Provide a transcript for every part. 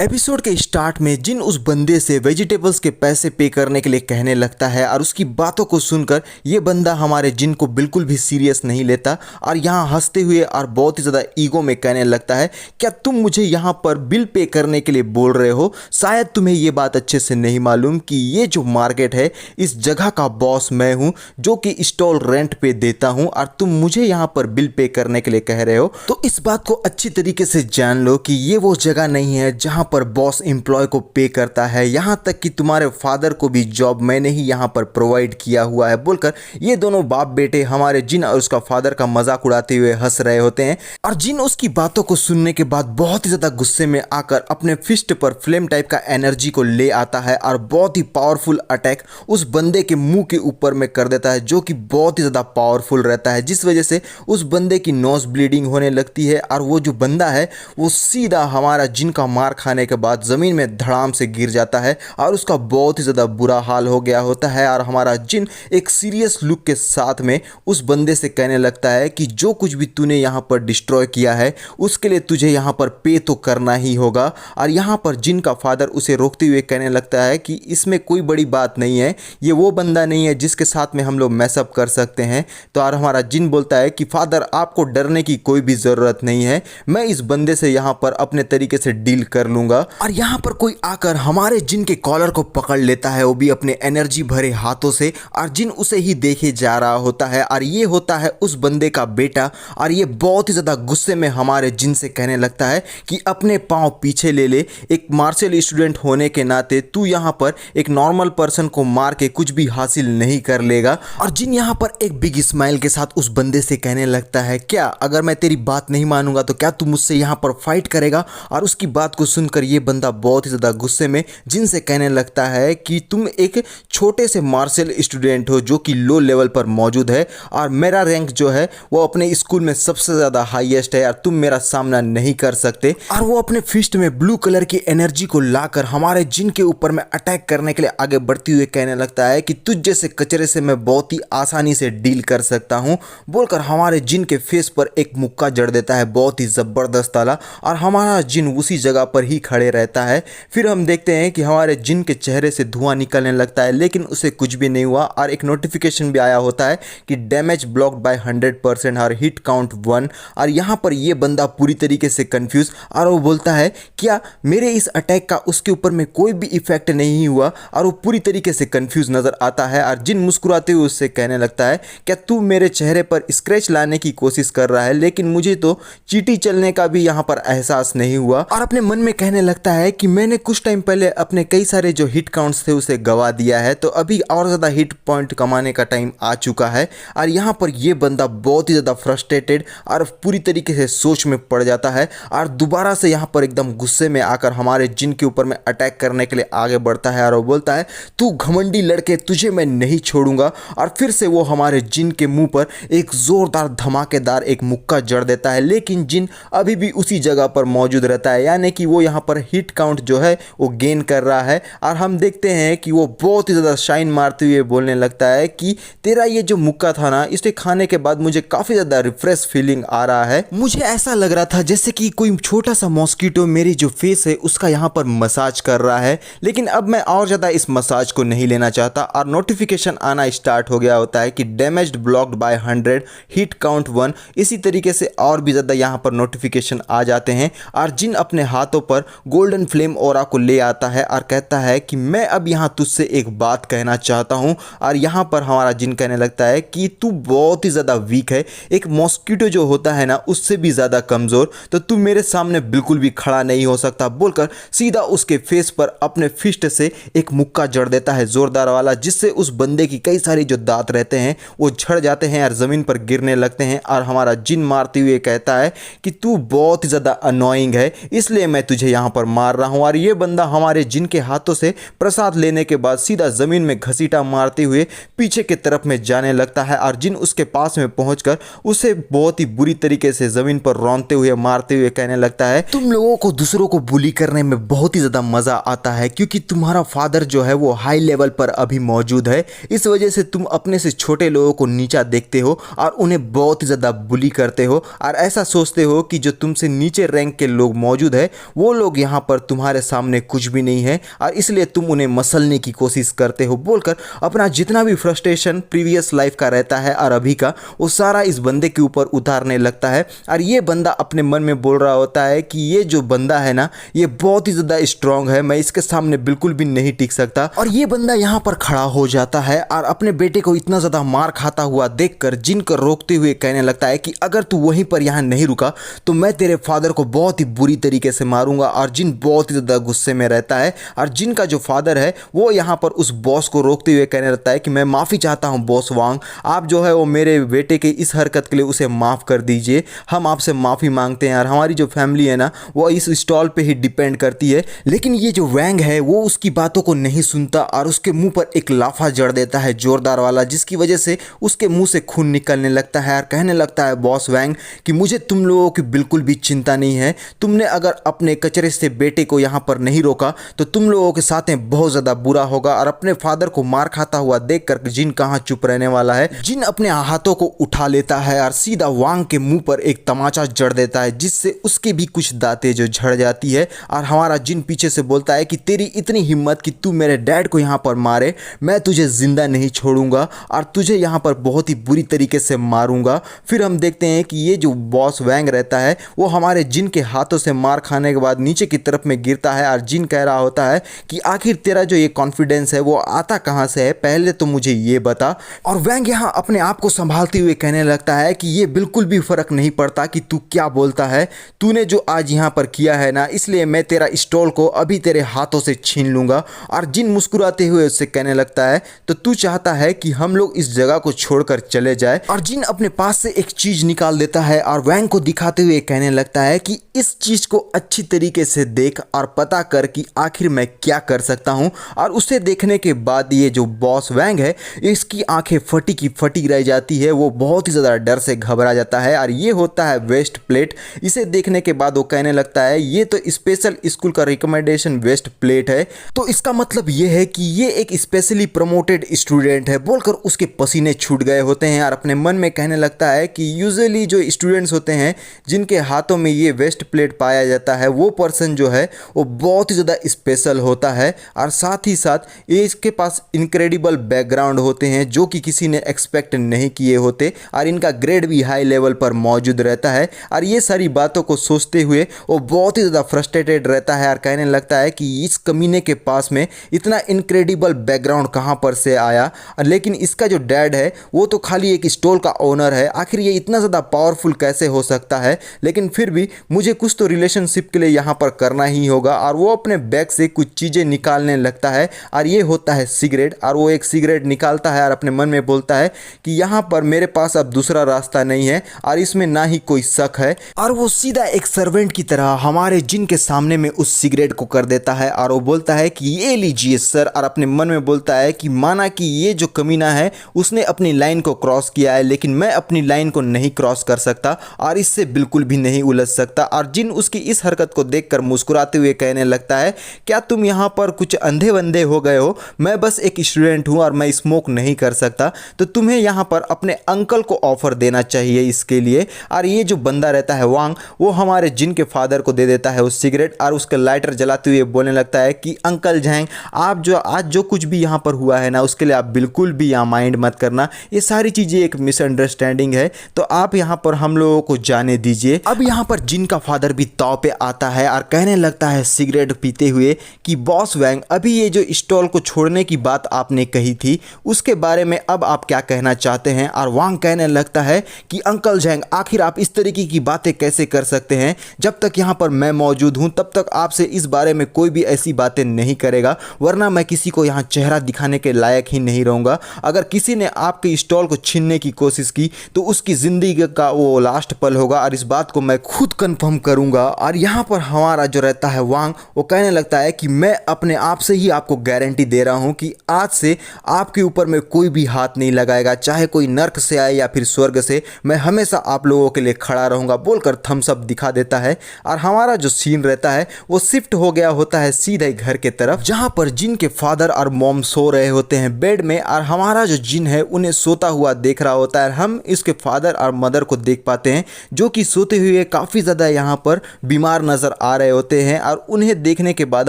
Episode के start में जिन उस बंदे से वेजिटेबल्स के पैसे पे करने के लिए कहने लगता है और उसकी बातों को सुनकर ये बंदा हमारे जिन को बिल्कुल भी सीरियस नहीं लेता और यहाँ हंसते हुए और बहुत ही ज़्यादा ईगो में कहने लगता है, क्या तुम मुझे यहाँ पर बिल पे करने के लिए बोल रहे हो? शायद तुम्हें ये बात अच्छे से नहीं मालूम कि ये जो मार्केट है इस जगह का बॉस मैं हूँ जो कि स्टॉल रेंट पे देता हूँ और तुम मुझे यहाँ पर बिल पे करने के लिए कह रहे हो। तो इस बात को अच्छी तरीके से जान लो कि ये वो जगह नहीं है जहाँ पर बॉस एम्प्लॉय को पे करता है, यहाँ तक कि तुम्हारे फादर को भी जॉब मैंने ही यहाँ पर प्रोवाइड किया हुआ है बोलकर ये दोनों बाप बेटे हमारे जिन और उसका फादर का मजाक उड़ाते हुए हंस रहे होते हैं। और जिन उसकी बातों को सुनने के बाद बहुत ही ज्यादा गुस्से में आकर अपने फिस्ट पर फ्लेम टाइप का एनर्जी को ले आता है और बहुत ही पावरफुल अटैक उस बंदे के मुंह के ऊपर में कर देता है, जो कि बहुत ही ज्यादा पावरफुल रहता है, जिस वजह से उस बंदे की नोज ब्लीडिंग होने लगती है और वो जो बंदा है वो सीधा हमारा जिन का मार खाने के बाद ज़मीन में धड़ाम से गिर जाता है और उसका बहुत ही ज़्यादा बुरा हाल हो गया होता है। और हमारा जिन एक सीरियस लुक के साथ में उस बंदे से कहने लगता है कि जो कुछ भी तूने यहाँ पर डिस्ट्रॉय किया है उसके लिए तुझे यहाँ पर पे तो करना ही होगा। और यहाँ पर जिन का फादर उसे रोकते हुए कहने लगता है कि इसमें कोई बड़ी बात नहीं है, ये वो बंदा नहीं है जिसके साथ में हम लोग मैसअप कर सकते हैं। तो और हमारा जिन बोलता है कि फादर आपको डरने की कोई भी ज़रूरत नहीं है, मैं इस बंदे से यहाँ पर अपने तरीके से डील कर लूँगा। और यहाँ पर कोई आकर हमारे जिन के कॉलर को पकड़ लेता है, वो भी अपने एनर्जी भरे हाथों से, और जिन उसे ही देखे जा रहा होता है और ये होता है उस बंदे का बेटा। और ये बहुत ही ज़्यादा गुस्से में हमारे जिन से कहने लगता है कि अपने पाँव पीछे ले ले, एक मार्शल स्टूडेंट होने के नाते तू यहाँ पर एक नॉर्मल पर्सन को मार के कुछ भी हासिल नहीं कर लेगा। और जिन यहाँ पर एक बिग स्माइल के साथ उस बंदे से कहने लगता है, क्या अगर मैं तेरी बात नहीं मानूंगा तो क्या तू मुझसे यहाँ पर फाइट करेगा? और उसकी बात को सुनकर ये बंदा बहुत ही ज़्यादा गुस्से में जिन से कहने लगता है कि तुम एक छोटे से मार्शल स्टूडेंट हो जो कि लो लेवल पर मौजूद है और मेरा रैंक जो है वो अपने स्कूल में सबसे ज़्यादा हाईएस्ट है और तुम मेरा सामना नहीं कर सकते। और वो अपने फिस्ट में ब्लू कलर की एनर्जी को लाकर हमारे जिन के ऊपर में अटैक करने के लिए आगे बढ़ती हुए कहने लगता है कि तुझ जैसे कचरे से मैं बहुत ही आसानी से डील कर सकता हूँ बोलकर हमारे जिन के फेस पर एक मुक्का जड़ देता है बहुत ही ज़बरदस्त वाला। और हमारा जिन उसी जगह पर ही खड़े रहता है। फिर हम देखते हैं कि हमारे जिन के चेहरे से धुआं निकलने लगता है, लेकिन उसे कुछ भी नहीं हुआ और एक नोटिफिकेशन भी आया होता है कि डैमेज ब्लॉक्ड बाय 100% और हिट काउंट 1। और यहाँ पर ये बंदा पूरी तरीके से कंफ्यूज और वो बोलता है क्या मेरे इस अटैक का उसके ऊपर में कोई भी इफेक्ट नहीं हुआ? और वो पूरी तरीके से कंफ्यूज नज़र आता है और जिन मुस्कुराते हुए उससे कहने लगता है, क्या तू मेरे चेहरे पर स्क्रैच लाने की कोशिश कर रहा है, लेकिन मुझे तो चींटी चलने का भी यहाँ पर एहसास नहीं हुआ। और अपने मन में कहने लगता है कि मैंने कुछ टाइम पहले अपने कई सारे जो हिट काउंट्स थे उसे गवा दिया है, तो अभी और ज़्यादा हिट पॉइंट कमाने का टाइम आ चुका है। और यहाँ पर ये बंदा बहुत ही ज़्यादा फ्रस्ट्रेटेड और पूरी तरीके से सोच में पड़ जाता है और दोबारा से यहाँ पर एकदम गुस्से में आकर हमारे जिन के ऊपर में अटैक करने के लिए आगे बढ़ता है और वो बोलता है, तू घमंडी लड़के, तुझे मैं नहीं छोड़ूंगा। और फिर से वो हमारे जिन के मुंह पर एक ज़ोरदार धमाकेदार एक मुक्का जड़ देता है, लेकिन जिन अभी भी उसी जगह पर मौजूद रहता है, यानी कि वो यहाँ पर हिट काउंट जो है वो गेन कर रहा है। और हम देखते हैं कि वो बहुत ही ज़्यादा शाइन मारते हुए बोलने लगता है कि तेरा ये जो मुक्का था ना, इसे खाने के बाद मुझे काफ़ी ज़्यादा रिफ्रेश फीलिंग आ रहा है। मुझे ऐसा लग रहा था जैसे कि कोई छोटा सा मॉस्किटो मेरी जो फेस है उसका यहाँ पर मसाज कर रहा है, लेकिन अब मैं और ज़्यादा इस मसाज को नहीं लेना चाहता। और नोटिफिकेशन आना स्टार्ट हो गया होता है कि damaged blocked by 100, hit count 1। इसी तरीके से और भी ज़्यादा यहाँ पर नोटिफिकेशन आ जाते हैं और जिन अपने हाथों पर गोल्डन फ्लेम ओरा को ले आता है और कहता है कि मैं अब यहाँ तुझसे एक बात कहना चाहता हूँ। और यहाँ पर हमारा जिन कहने लगता है कि तू बहुत ही ज़्यादा वीक है, एक मॉस्किटो जो होता है ना उससे भी ज़्यादा कमज़ोर, तो तू मेरे सामने बिल्कुल भी खड़ा नहीं हो सकता बोलकर सीधा उसके फेस पर अपने फिस्ट से एक मुक्का जड़ देता है ज़ोरदार वाला, जिससे उस बंदे की कई सारी जो दांत रहते हैं वो झड़ जाते हैं और ज़मीन पर गिरने लगते हैं। और हमारा जिन मारते हुए कहता है कि तू बहुत ही ज़्यादा अनोइंग है, इसलिए मैं तुझे यहाँ पर मार रहा हूँ। और ये बंदा हमारे जिन के हाथों से प्रसाद लेने के बाद सीधा ज़मीन में घसीटा मारते हुए पीछे की तरफ में जाने लगता है और जिन उसके पास में पहुंचकर उसे बहुत ही बुरी तरीके से ज़मीन पर रौंदते हुए मारते हुए कहने लगता है, तुम लोगों को दूसरों को बुली करने में बहुत ही ज़्यादा मज़ा आता है क्योंकि तुम्हारा फादर जो है वो हाई लेवल पर अभी मौजूद है, इस वजह से तुम अपने से छोटे लोगों को नीचा देखते हो और उन्हें बहुत ही ज़्यादा बुली करते हो और ऐसा सोचते हो कि जो तुमसे नीचे रैंक के लोग मौजूद है वो लोग लोग यहाँ पर तुम्हारे सामने कुछ भी नहीं है और इसलिए तुम उन्हें मसलने की कोशिश करते हो, बोलकर अपना जितना भी फ्रस्ट्रेशन प्रीवियस लाइफ का रहता है और अभी का, वो सारा इस बंदे के ऊपर उतारने लगता है। और ये बंदा अपने मन में बोल रहा होता है कि ये जो बंदा है ना, ये बहुत ही ज़्यादा स्ट्रांग है, मैं इसके सामने बिल्कुल भी नहीं टिक सकता। और ये बंदा यहाँ पर खड़ा हो जाता है और अपने बेटे को इतना ज़्यादा मार खाता हुआ देखकर जिन को रोकते हुए कहने लगता है कि अगर तू वहीं पर यहाँ नहीं रुका तो मैं तेरे फादर को बहुत ही बुरी तरीके से मारूंगा। और जिन बहुत ही ज़्यादा गुस्से में रहता है और जिन का जो फादर है वो यहाँ पर उस बॉस को रोकते हुए कहने लगता है कि मैं माफ़ी चाहता हूँ बॉस वांग, आप जो है वो मेरे बेटे के इस हरकत के लिए उसे माफ़ कर दीजिए, हम आपसे माफ़ी मांगते हैं। और हमारी जो फैमिली है ना वो इस स्टॉल पे ही डिपेंड करती है। लेकिन ये जो वैंग है वो उसकी बातों को नहीं सुनता और उसके मुंह पर एक लाफा जड़ देता है जोरदार वाला, जिसकी वजह से उसके मुंह से खून निकलने लगता है और कहने लगता है बॉस वैंग कि मुझे तुम लोगों की बिल्कुल भी चिंता नहीं है, तुमने अगर अपने कचरे से बेटे को यहाँ पर नहीं रोका तो तुम लोगों के साथ में बहुत ज़्यादा बुरा होगा। और अपने फादर को मार खाता हुआ देख कर जिन कहाँ चुप रहने वाला है। जिन अपने हाथों को उठा लेता है और सीधा वांग के मुंह पर एक तमाचा जड़ देता है, जिससे उसके भी कुछ दांतें जो झड़ जाती है। और हमारा जिन पीछे से बोलता है कि तेरी इतनी हिम्मत कि तू मेरे डैड को यहाँ पर मारे, मैं तुझे जिंदा नहीं छोड़ूंगा और तुझे यहाँ पर बहुत ही बुरी तरीके से मारूंगा। फिर हम देखते हैं कि ये जो बॉस वैंग रहता है वो हमारे जिन के हाथों से मार खाने के बाद नीचे की तरफ में गिरता है और जिन कह रहा होता है कि आखिर तेरा जो ये कॉन्फिडेंस है वो आता कहाँ से है, पहले तो मुझे ये बता। और वैंग यहाँ अपने आप को संभालते हुए कहने लगता है कि ये बिल्कुल भी फर्क नहीं पड़ता कि तू क्या बोलता है, तूने जो आज यहाँ पर किया है ना, इसलिए मैं तेरा स्टॉल को अभी तेरे हाथों से छीन लूंगा। और जिन मुस्कुराते हुए उससे कहने लगता है तो तू चाहता है कि हम लोग इस जगह को छोड़कर चले जाए। और जिन अपने पास से एक चीज निकाल देता है और वैंग को दिखाते हुए कहने लगता है कि इस चीज को अच्छी तरीके से देख और पता कर कि आखिर मैं क्या कर सकता हूं। और उसे देखने के बाद ये जो बॉस वैंग है इसकी आंखें फटी की फटी रह जाती है, वो बहुत ही ज़्यादा डर से घबरा जाता है। और ये होता है वेस्ट प्लेट। इसे देखने के बाद वो कहने लगता है ये तो स्पेशल स्कूल का रिकमेंडेशन वेस्ट प्लेट है, तो इसका मतलब ये है कि ये एक स्पेशली प्रमोटेड स्टूडेंट है, बोलकर उसके पसीने छूट गए होते हैं। और अपने मन में कहने लगता है कि यूजुअली जो स्टूडेंट्स होते हैं जिनके हाथों में ये वेस्ट प्लेट पाया जाता है वो पर्सन जो है वो बहुत ही ज़्यादा स्पेशल होता है। और साथ ही साथ ये इसके पास इनक्रेडिबल बैकग्राउंड होते हैं जो कि किसी ने एक्सपेक्ट नहीं किए होते और इनका ग्रेड भी हाई लेवल पर मौजूद रहता है। और ये सारी बातों को सोचते हुए वो बहुत ही ज़्यादा फ्रस्ट्रेटेड रहता है और कहने लगता है कि इस कमीने के पास में इतना इनक्रेडिबल बैकग्राउंड कहाँ पर से आया। लेकिन इसका जो डैड है वो तो खाली एक स्टॉल का ओनर है, आखिर ये इतना ज़्यादा पावरफुल कैसे हो सकता है। लेकिन फिर भी मुझे कुछ तो रिलेशनशिप के लिए यहाँ पर करना ही होगा। और वो अपने बैग से कुछ चीज़ें निकालने लगता है और ये होता है सिगरेट। और वो एक सिगरेट निकालता है और अपने मन में बोलता है कि यहाँ पर मेरे पास अब दूसरा रास्ता नहीं है और इसमें ना ही कोई शक है। और वो सीधा एक सर्वेंट की तरह हमारे जिन के सामने में उस सिगरेट को कर देता है और वो बोलता है कि ये लीजिए सर। और अपने मन में बोलता है कि माना कि ये जो कमीना है उसने अपनी लाइन को क्रॉस किया है, लेकिन मैं अपनी लाइन को नहीं क्रॉस कर सकता और इससे बिल्कुल भी नहीं उलझ सकता। और जिन उसकी इस हरकत को देखकर मुस्कुराते हुए कहने लगता है क्या तुम यहाँ पर कुछ अंधे बंधे हो गए हो, मैं बस एक स्टूडेंट हूँ और मैं स्मोक नहीं कर सकता, तो तुम्हें यहाँ पर अपने अंकल को ऑफर देना चाहिए इसके लिए। और ये जो बंदा रहता है वांग वो हमारे जिन के फादर को दे देता है उस सिगरेट और उसका लाइटर जलाते हुए बोलने लगता है कि अंकल जैंग आप जो आज जो कुछ भी यहाँ पर हुआ है ना उसके लिए आप बिल्कुल भी यहाँ माइंड मत करना, ये सारी चीज़ें एक मिसअंडरस्टैंडिंग है, तो आप यहाँ पर हम लोगों को जाने दीजिए। अब यहाँ पर जिन का फादर भी ताव पे आता है और कहने लगता है सिगरेट पीते हुए कि बॉस वैंग अभी ये जो स्टॉल को छोड़ने की बात आपने कही थी उसके बारे में अब आप क्या कहना चाहते हैं। और वांग कहने लगता है कि अंकल जैंग आखिर आप इस तरीके की बातें कैसे कर सकते हैं, जब तक यहाँ पर मैं मौजूद हूँ तब तक आपसे इस बारे में कोई भी ऐसी बातें नहीं करेगा, वरना मैं किसी को यहाँ चेहरा दिखाने के लायक ही नहीं रहूँगा। अगर किसी ने आपके स्टॉल को छीनने की कोशिश की तो उसकी ज़िंदगी का वो लास्ट पल होगा और इस बात को मैं खुद कंफर्म करूँगा। और यहाँ पर हमारा जो रहता है वांग वो कहने लगता है कि मैं अपने आप से ही आपको गारंटी दे रहा हूँ कि आज से आपके ऊपर में कोई भी हाथ नहीं लगाएगा, चाहे कोई नर्क से आए या फिर स्वर्ग से, मैं हमेशा आप लोगों के लिए खड़ा रहूँगा, बोलकर थम्स अप दिखा देता है। और हमारा जो सीन रहता है वो शिफ्ट हो गया होता है सीधे घर के तरफ, जहाँ पर जिन के फादर और मॉम सो रहे होते हैं बेड में और हमारा जो जिन है उन्हें सोता हुआ देख रहा होता है। हम इसके फादर और मदर को देख पाते हैं जो कि सोते हुए काफ़ी ज़्यादा यहाँ पर बीमार नज़र आ रहे होते हैं और उन्हें देखने के बाद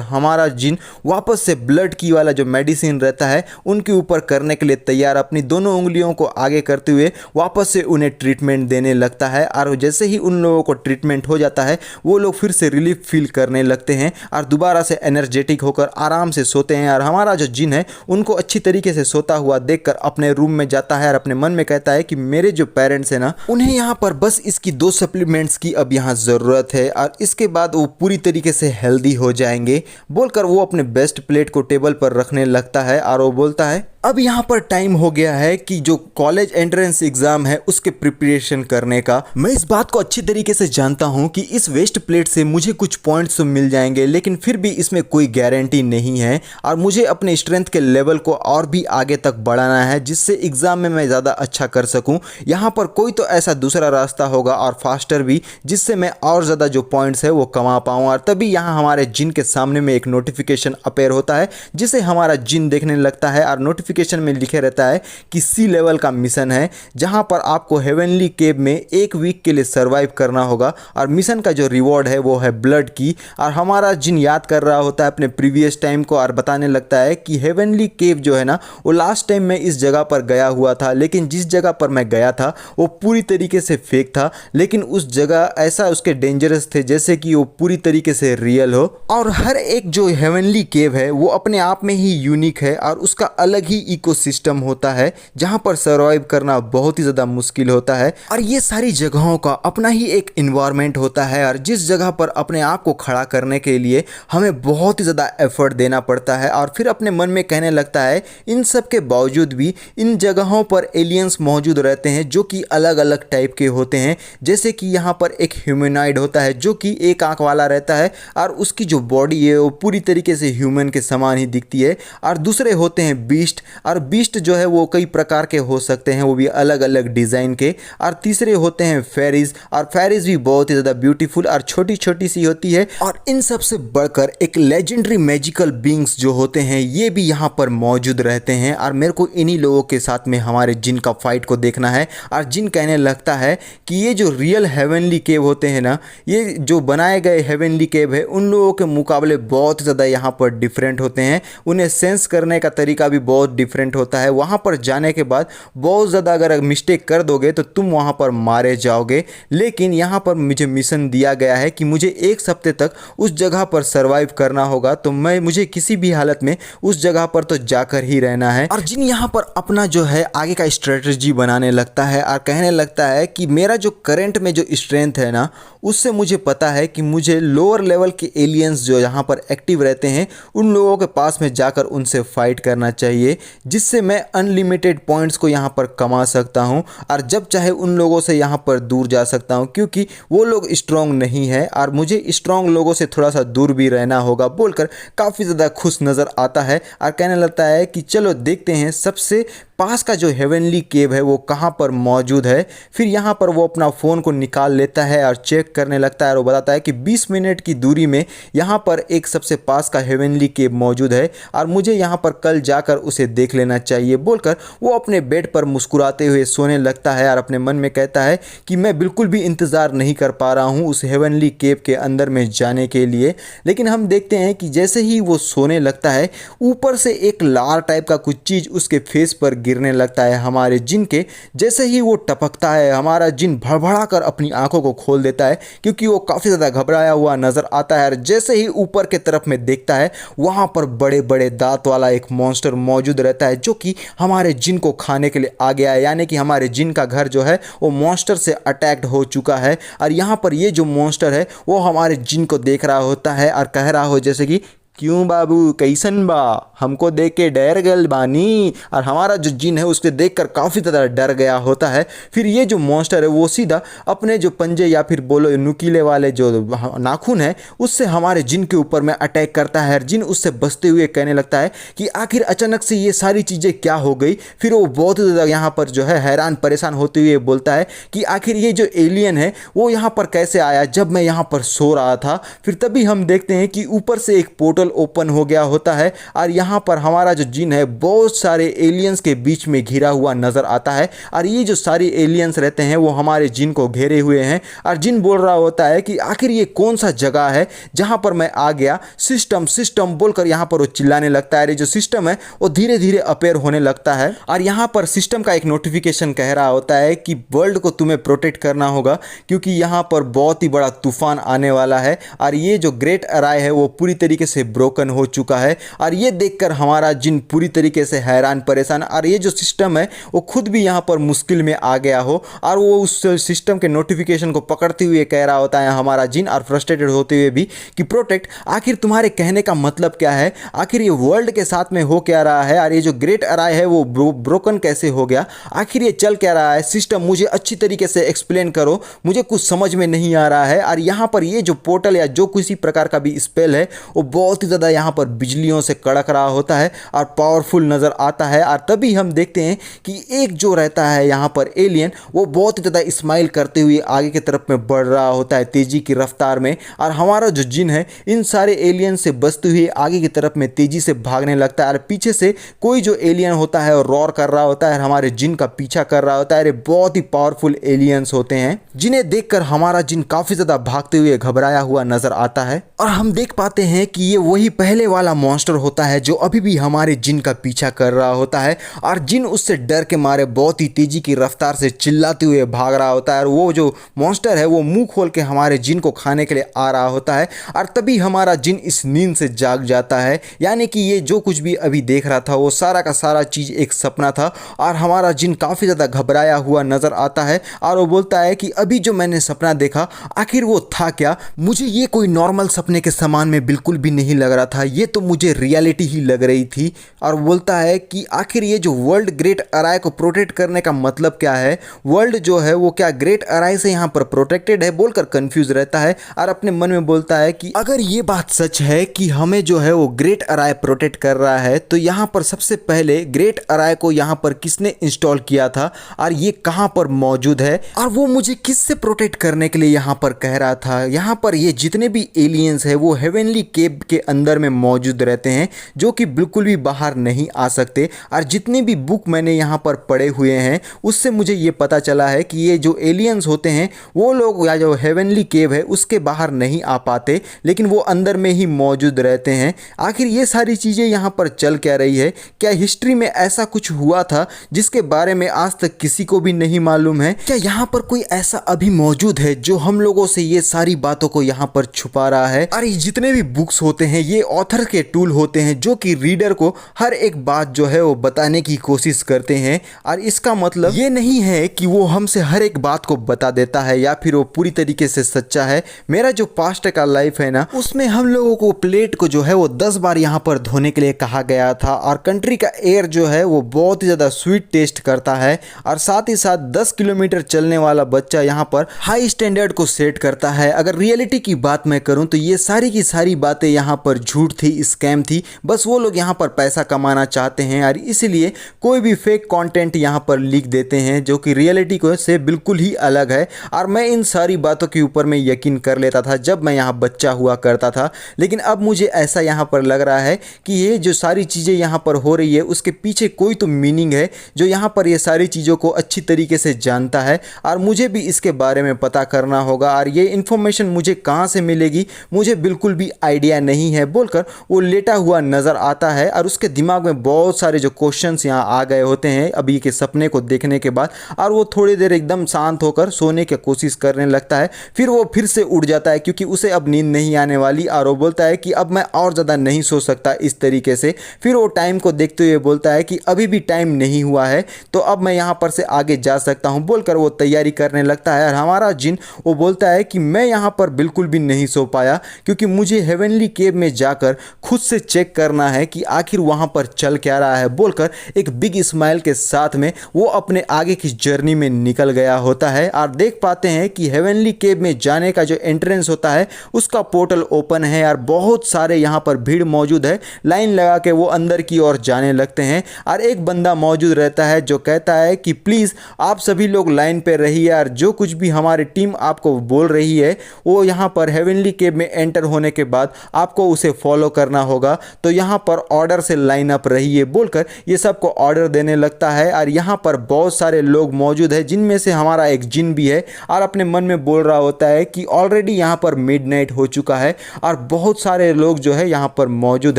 हमारा जिन वापस से ब्लड की वाला जो मेडिसिन रहता है उनके ऊपर करने के लिए तैयार, अपनी दोनों उंगलियों को आगे करते हुए वापस से उन्हें ट्रीटमेंट देने लगता है। और जैसे ही उन लोगों को ट्रीटमेंट हो जाता है वो लोग फिर से रिलीफ फील करने लगते हैं और दोबारा से एनर्जेटिक होकर आराम से सोते हैं। और हमारा जो जिन है उनको अच्छी तरीके से सोता हुआ देखकर अपने रूम में जाता है और अपने मन में कहता है कि मेरे जो पेरेंट्स हैं ना, उन्हें यहाँ पर बस इसकी 2 सप्लीमेंट्स की अब यहाँ ज़रूरत है और इसके बाद वो पूरी तरीके से हेल्दी हो जाएंगे, बोलकर वो अपने बेस्ट प्लेट को टेबल पर रखने लगता है। और वो बोलता है अब यहाँ पर टाइम हो गया है कि जो कॉलेज एंट्रेंस एग्जाम है उसके प्रिपरेशन करने का। मैं इस बात को अच्छी तरीके से जानता हूँ कि इस वेस्ट प्लेट से मुझे कुछ पॉइंट्स तो मिल जाएंगे, लेकिन फिर भी इसमें कोई गारंटी नहीं है और मुझे अपने स्ट्रेंथ के लेवल को और भी आगे तक बढ़ाना है जिससे एग्जाम में मैं ज़्यादा अच्छा कर सकूँ। यहाँ पर कोई तो ऐसा दूसरा रास्ता होगा और फास्टर भी, जिससे मैं और ज़्यादा जो पॉइंट्स है वो कमा पाऊँ। और तभी यहाँ हमारे जिन के सामने में एक नोटिफिकेशन अपेयर होता है जिसे हमारा जिन देखने लगता है और नोटिफिकेशन में लिखे रहता है कि सी लेवल का मिशन है जहां पर आपको हेवनली केव में 1 वीक के लिए सरवाइव करना होगा और मिशन का जो रिवॉर्ड है वो है ब्लड की। और हमारा जिन याद कर रहा होता है अपने प्रीवियस टाइम को और बताने लगता है कि हेवनली केव जो है ना वो लास्ट टाइम मैं इस जगह पर गया हुआ था, लेकिन जिस जगह पर मैं गया था वो पूरी तरीके से फेक था, लेकिन उस जगह ऐसा उसके डेंजरस थे जैसे कि वो पूरी तरीके से रियल हो। और हर एक जो हेवनली केव है वो अपने आप में ही यूनिक है और उसका अलग ही इकोसिस्टम होता है जहां पर सर्वाइव करना बहुत ही ज़्यादा मुश्किल होता है। और ये सारी जगहों का अपना ही एक इन्वायरमेंट होता है और जिस जगह पर अपने आप को खड़ा करने के लिए हमें बहुत ही ज़्यादा एफर्ट देना पड़ता है। और फिर अपने मन में कहने लगता है इन सब के बावजूद भी इन जगहों पर एलियंस मौजूद रहते हैं जो कि अलग अलग टाइप के होते हैं। जैसे कि यहाँ पर एक ह्यूमनॉइड होता है जो कि एक आंख वाला रहता है और उसकी जो बॉडी है वो पूरी तरीके से ह्यूमन के समान ही दिखती है। और दूसरे होते हैं बीस्ट, और बीस्ट जो है वो कई प्रकार के हो सकते हैं, वो भी अलग अलग डिज़ाइन के। और तीसरे होते हैं फेरीज, और फेरीज भी बहुत ही ज़्यादा ब्यूटीफुल और छोटी छोटी सी होती है। और इन सब से बढ़कर एक लेजेंडरी मैजिकल बींग्स जो होते हैं ये भी यहाँ पर मौजूद रहते हैं। और मेरे को इन्हीं लोगों के साथ में हमारे जिन का फाइट को देखना है। और जिन कहने लगता है कि ये जो रियल हेवनली केव होते हैं ना, ये जो बनाए गए हेवनली केव है उन लोगों के मुकाबले बहुत ज़्यादा यहाँ पर डिफरेंट होते हैं। उन्हें सेंस करने का तरीका भी बहुत डिफरेंट होता है। वहाँ पर जाने के बाद बहुत ज़्यादा अगर मिस्टेक कर दोगे तो तुम वहाँ पर मारे जाओगे। लेकिन यहाँ पर मुझे मिशन दिया गया है कि मुझे 1 हफ्ते तक उस जगह पर सरवाइव करना होगा, तो मुझे किसी भी हालत में उस जगह पर तो जाकर ही रहना है। और जिन यहाँ पर अपना जो है आगे का स्ट्रेटजी बनाने लगता है और कहने लगता है कि मेरा जो करंट में जो स्ट्रेंथ है ना उससे मुझे पता है कि मुझे लोअर लेवल के एलियंस जो यहाँ पर एक्टिव रहते हैं उन लोगों के पास में जाकर उनसे फाइट करना चाहिए, जिससे मैं अनलिमिटेड पॉइंट्स को यहाँ पर कमा सकता हूँ और जब चाहे उन लोगों से यहाँ पर दूर जा सकता हूँ, क्योंकि वो लोग स्ट्रॉन्ग नहीं है और मुझे स्ट्रॉन्ग लोगों से थोड़ा सा दूर भी रहना होगा, बोलकर काफ़ी ज़्यादा खुश नज़र आता है। और कहने लगता है कि चलो देखते हैं सबसे पास का जो हेवनली केव है वो कहाँ पर मौजूद है। फिर यहाँ पर वो अपना फ़ोन को निकाल लेता है और चेक करने लगता है और वो बताता है कि 20 मिनट की दूरी में यहाँ पर एक सबसे पास का हेवनली केव मौजूद है और मुझे यहाँ पर कल जाकर उसे देख लेना चाहिए, बोलकर वो अपने बेड पर मुस्कुराते हुए सोने लगता है और अपने मन में कहता है कि मैं बिल्कुल भी इंतज़ार नहीं कर पा रहा हूँ उस हेवनली केव के अंदर में जाने के लिए। लेकिन हम देखते हैं कि जैसे ही वो सोने लगता है ऊपर से एक लार टाइप का कुछ चीज़ उसके फेस पर गिरने लगता है हमारे जिन के। जैसे ही वो टपकता है हमारा जिन भड़बड़ा कर अपनी आंखों को खोल देता है क्योंकि वो काफ़ी ज़्यादा घबराया हुआ नज़र आता है। और जैसे ही ऊपर के तरफ में देखता है वहाँ पर बड़े बड़े दांत वाला एक मॉन्स्टर मौजूद रहता है जो कि हमारे जिन को खाने के लिए आ गया है, यानी कि हमारे जिन का घर जो है वो मॉन्स्टर से अटैक्ड हो चुका है। और यहाँ पर ये जो मॉन्स्टर है वो हमारे जिन को देख रहा होता है और कह रहा हो जैसे कि क्यों बाबू कैसन बा, हमको देख के डर गल बानी। और हमारा जो जिन है उसके देखकर काफ़ी ज़्यादा डर गया होता है। फिर ये जो मॉन्स्टर है वो सीधा अपने जो पंजे या फिर बोलो नुकीले वाले जो नाखून है उससे हमारे जिन के ऊपर में अटैक करता है। जिन उससे बचते हुए कहने लगता है कि आखिर अचानक से ये सारी चीज़ें क्या हो गई। फिर वो बहुत ज़्यादा यहाँ पर जो है हैरान परेशान होते हुए बोलता है कि आखिर ये जो एलियन है वो यहाँ पर कैसे आया जब मैं यहाँ पर सो रहा था। फिर तभी हम देखते हैं कि ऊपर से एक पोर्टल पोर्टल ओपन हो गया होता है और यहाँ पर हमारा जो जिन है बहुत सारे एलियंस के बीच में घिरा हुआ नजर आता है और ये जो सारी एलियंस रहते हैं वो हमारे जिन को घेरे हुए हैं और जिन बोल रहा होता है कि आखिर ये कौन सा जगह है जहाँ पर मैं आ गया, सिस्टम सिस्टम बोलकर यहाँ पर वो चिल्लाने लगता है। ये जो सिस्टम है वो धीरे धीरे अपेयर होने लगता है और यहाँ पर सिस्टम का एक नोटिफिकेशन कह रहा होता है कि वर्ल्ड को तुम्हें प्रोटेक्ट करना होगा क्योंकि यहाँ पर बहुत ही बड़ा तूफान आने वाला है और ये जो ग्रेट अराई है वो पूरी तरीके से ब्रोकन हो चुका है। और ये देखकर हमारा जिन पूरी तरीके से हैरान परेशान और ये जो सिस्टम है वो खुद भी यहाँ पर मुश्किल में आ गया हो और वो उस सिस्टम के नोटिफिकेशन को पकड़ते हुए कह रहा होता है हमारा जिन और फ्रस्ट्रेटेड होते हुए भी कि प्रोटेक्ट, आखिर तुम्हारे कहने का मतलब क्या है, आखिर ये वर्ल्ड के साथ में हो क्या रहा है और ये जो ग्रेट अराई है वो ब्रोकन कैसे हो गया, आखिर ये चल क्या रहा है, सिस्टम मुझे अच्छी तरीके से एक्सप्लेन करो, मुझे कुछ समझ में नहीं आ रहा है। और यहाँ पर ये जो पोर्टल या जो किसी प्रकार का भी स्पेल है वो बहुत ही ज़्यादा यहाँ पर बिजलियों से कड़क रहा होता है और पावरफुल नज़र आता है। और तभी हम देखते हैं कि एक जो रहता है यहाँ पर एलियन वो बहुत ही ज़्यादा स्माइल करते हुए आगे की तरफ में बढ़ रहा होता है तेज़ी की रफ्तार में और हमारा जो जिन है इन सारे एलियन से बचते हुए आगे की तरफ में तेज़ी से भागने लगता है और पीछे से कोई जो एलियन होता है और रॉर कर रहा होता है, हमारे जिन का पीछा कर रहा होता है। ये बहुत ही पावरफुल एलियंस होते हैं जिन्हें देखकर हमारा जिन काफ़ी ज़्यादा भागते हुए घबराया हुआ नज़र आता है और हम देख पाते हैं कि ये वही पहले वाला मॉन्स्टर होता है जो अभी भी हमारे जिन का पीछा कर रहा होता है और जिन उससे डर के मारे बहुत ही तेज़ी की रफ्तार से चिल्लाते हुए भाग रहा होता है और वो जो मॉन्स्टर है वो मुंह खोल के हमारे जिन को खाने के लिए आ रहा होता है। और तभी हमारा जिन इस नींद से जाग जाता है, यानी कि ये जो कुछ भी अभी देख रहा था वो सारा का सारा चीज़ एक सपना था और हमारा जिन काफ़ी ज़्यादा घबराया हुआ नज़र आता है और वो बोलता है कि अभी जो मैंने सपना देखा आखिर वो था क्या, मुझे ये कोई नॉर्मल सपने के समान में बिल्कुल भी नहीं लग रहा था, ये तो मुझे रियलिटी ही लग रही थी। और बोलता है कि आखिर ये जो वर्ल्ड ग्रेट अराई को प्रोटेक्ट करने का मतलब क्या है, वर्ल्ड जो है वो क्या ग्रेट अराई से यहाँ पर प्रोटेक्टेड है बोलकर कंफ्यूज रहता है और अपने मन में बोलता है कि अगर ये बात सच है कि हमें जो है वो ग्रेट अराई प्रोटेक्ट कर रहा है तो यहाँ पर सबसे पहले ग्रेट अराई को यहाँ पर किसने इंस्टॉल किया था और ये कहाँ पर मौजूद है और वो मुझे किससे प्रोटेक्ट करने के लिए यहाँ पर कह रहा था। यहाँ पर ये जितने भी एलियंस है वो हेवनली केव के अंदर में मौजूद रहते हैं जो कि बिल्कुल भी बाहर नहीं आ सकते और जितनी भी बुक मैंने यहाँ पर पढ़े हुए हैं उससे मुझे ये पता चला है कि ये जो एलियंस होते हैं वो लोग या जो हेवनली केव है उसके बाहर नहीं आ पाते लेकिन वो अंदर में ही मौजूद रहते हैं। आखिर ये सारी चीज़ें यहाँ पर चल क्या रही है, क्या हिस्ट्री में ऐसा कुछ हुआ था जिसके बारे में आज तक किसी को भी नहीं मालूम है, क्या यहाँ पर कोई ऐसा अभी मौजूद है जो हम लोगों से ये सारी बातों को यहाँ पर छुपा रहा है। और जितने भी बुक्स होते हैं ये ऑथर के टूल होते हैं जो कि रीडर को हर एक बात जो है वो बताने की कोशिश करते हैं और इसका मतलब ये नहीं है कि वो हमसे हर एक बात को बता देता है या फिर वो पूरी तरीके से सच्चा है। मेरा जो पास्ट का लाइफ है ना उसमें हम लोगों को प्लेट को जो है वो 10 बार यहाँ पर धोने के लिए कहा गया था और कंट्री का एयर जो है वो बहुत ही ज़्यादा स्वीट टेस्ट करता है और साथ ही साथ 10 किलोमीटर चलने वाला बच्चा यहाँ पर हाई स्टैंडर्ड को सेट करता है। अगर रियलिटी की बात मैं करूँ तो ये सारी की सारी बातें यहाँ पर झूठ थी, स्कैम थी, बस वो लोग यहाँ पर पैसा कमाना चाहते हैं और इसलिए कोई भी फेक कंटेंट यहाँ पर लिख देते हैं जो कि रियलिटी को से बिल्कुल ही अलग है। और मैं इन सारी बातों के ऊपर मैं यकीन कर लेता था जब मैं यहाँ बच्चा हुआ करता था, लेकिन अब मुझे ऐसा यहाँ पर लग रहा है कि ये जो सारी चीज़ें यहाँ पर हो रही है उसके पीछे कोई तो मीनिंग है जो यहाँ पर ये सारी चीज़ों को अच्छी तरीके से जानता है और मुझे भी इसके बारे में पता करना होगा और ये इन्फॉर्मेशन मुझे कहाँ से मिलेगी मुझे बिल्कुल भी आइडिया नहीं है बोलकर वो लेटा हुआ नज़र आता है और उसके दिमाग में बहुत सारे जो क्वेश्चंस यहाँ आ गए होते हैं अभी के सपने को देखने के बाद और वो थोड़ी देर एकदम शांत होकर सोने की कोशिश करने लगता है। फिर वो फिर से उठ जाता है क्योंकि उसे अब नींद नहीं आने वाली और वो बोलता है कि अब मैं और ज़्यादा नहीं सो सकता इस तरीके से। फिर वो टाइम को देखते हुए बोलता है कि अभी भी टाइम नहीं हुआ है तो अब मैं यहाँ पर से आगे जा सकता हूँ बोलकर वो तैयारी करने लगता है। और हमारा जिन वो बोलता है कि मैं यहाँ पर बिल्कुल भी नहीं सो पाया क्योंकि मुझे हेवनली केव में जाकर खुद से चेक करना है कि आखिर वहाँ पर चल क्या रहा है बोलकर एक बिग स्माइल के साथ में वो अपने आगे की जर्नी में निकल गया होता है। और देख पाते हैं कि हेवनली केव में जाने का जो एंट्रेंस होता है उसका पोर्टल ओपन है और बहुत सारे यहाँ पर भीड़ मौजूद है, लाइन लगा के वो अंदर की ओर जाने लगते हैं। और एक बंदा मौजूद रहता है जो कहता है कि प्लीज़ आप सभी लोग लाइन पे रहिए और जो कुछ भी हमारी टीम आपको बोल रही है वो यहाँ पर हेवनली केव में एंटर होने के बाद आपको उसे फॉलो करना होगा, तो यहाँ पर ऑर्डर से लाइन अप रहिए बोलकर ये सबको ऑर्डर देने लगता है। और यहाँ पर बहुत सारे लोग मौजूद है जिनमें से हमारा एक जिन भी है और अपने मन में बोल रहा होता है कि ऑलरेडी यहाँ पर मिडनाइट हो चुका है और बहुत सारे लोग जो है यहाँ पर मौजूद